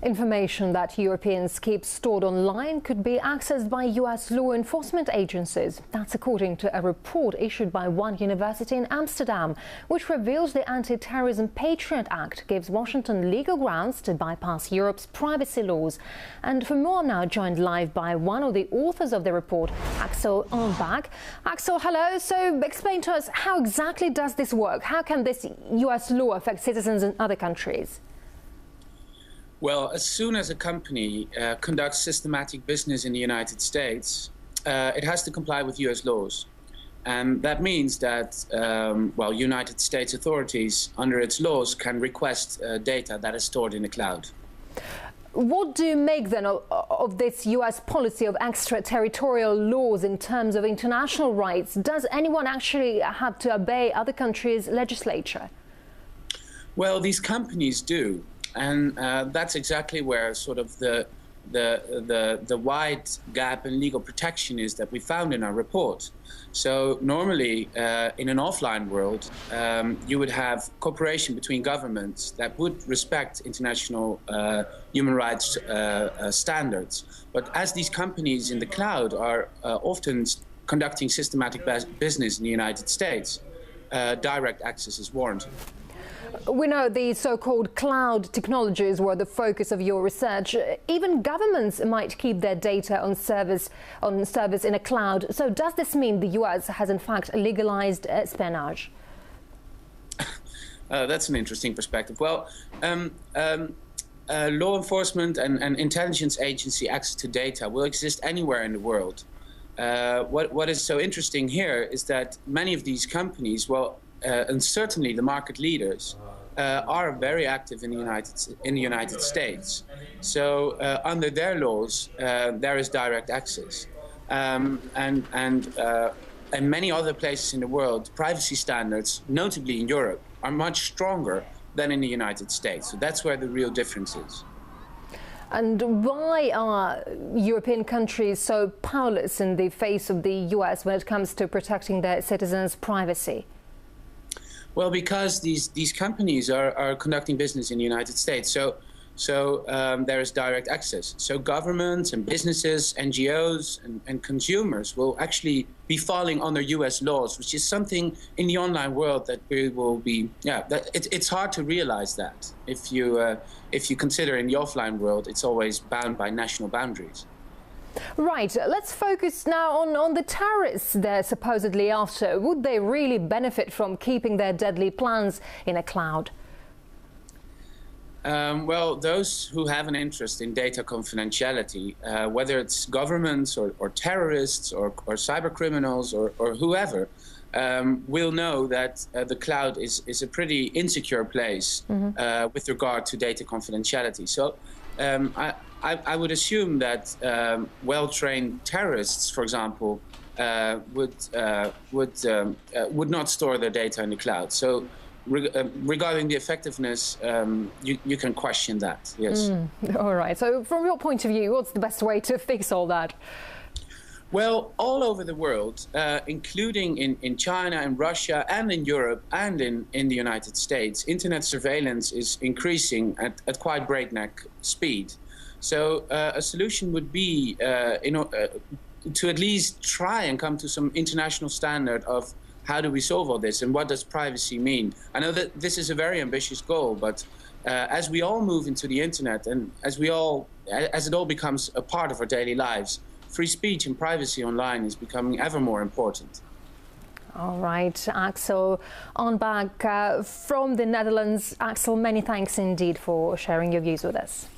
Information that Europeans keep stored online could be accessed by US law enforcement agencies. That's according to a report issued by one university in Amsterdam, which reveals the anti-terrorism Patriot Act gives Washington legal grounds to bypass Europe's privacy laws. And for more, I'm now joined live by one of the authors of the report, Axel Arnbach. Axel, hello. So explain to us, how exactly does this work? How can this US law affect citizens in other countries? Well, as soon as a company conducts systematic business in the United States, it has to comply with US laws. And that means that, United States authorities, under its laws, can request data that is stored in the cloud. What do you make then of this US policy of extraterritorial laws in terms of international rights? Does anyone actually have to obey other countries' legislature? Well, these companies do. And that's exactly where sort of the wide gap in legal protection is that we found in our report. So normally, in an offline world, you would have cooperation between governments that would respect international human rights standards. But as these companies in the cloud are often conducting systematic business in the United States, direct access is warranted. We know the so-called cloud technologies were the focus of your research. Even governments might keep their data on service in a cloud. So does this mean the US has in fact legalized espionage? That's an interesting perspective. Well, law enforcement and intelligence agency access to data will exist anywhere in the world. What is so interesting here is that many of these companies, and certainly the market leaders, are very active in the United States. So under their laws, there is direct access, and many other places in the world, privacy standards, notably in Europe, are much stronger than in the United States. So that's where the real difference is. And why are European countries so powerless in the face of the US when it comes to protecting their citizens' privacy? Well, because these companies are conducting business in the United States, so there is direct access. So governments and businesses, NGOs and consumers will actually be falling under US laws, which is something in the online world that we will be. It's hard to realize that if you consider in the offline world, it's always bound by national boundaries. Right, let's focus now on the terrorists they're supposedly after. Would they really benefit from keeping their deadly plans in a cloud? Well, those who have an interest in data confidentiality, whether it's governments or terrorists or cyber criminals or whoever, will know that the cloud is a pretty insecure place with regard to data confidentiality. So I would assume that well-trained terrorists, for example, would not store their data in the cloud. So regarding the effectiveness, you can question that, yes. All right. So from your point of view, what's the best way to fix all that? Well, all over the world, including in China and Russia and in Europe and in the United States, internet surveillance is increasing at quite breakneck speed. So a solution would be to at least try and come to some international standard of how do we solve all this and what does privacy mean. I know that this is a very ambitious goal, but as we all move into the internet and as it all becomes a part of our daily lives, free speech and privacy online is becoming ever more important. All right, Axel Arnbach from the Netherlands. Axel, many thanks indeed for sharing your views with us.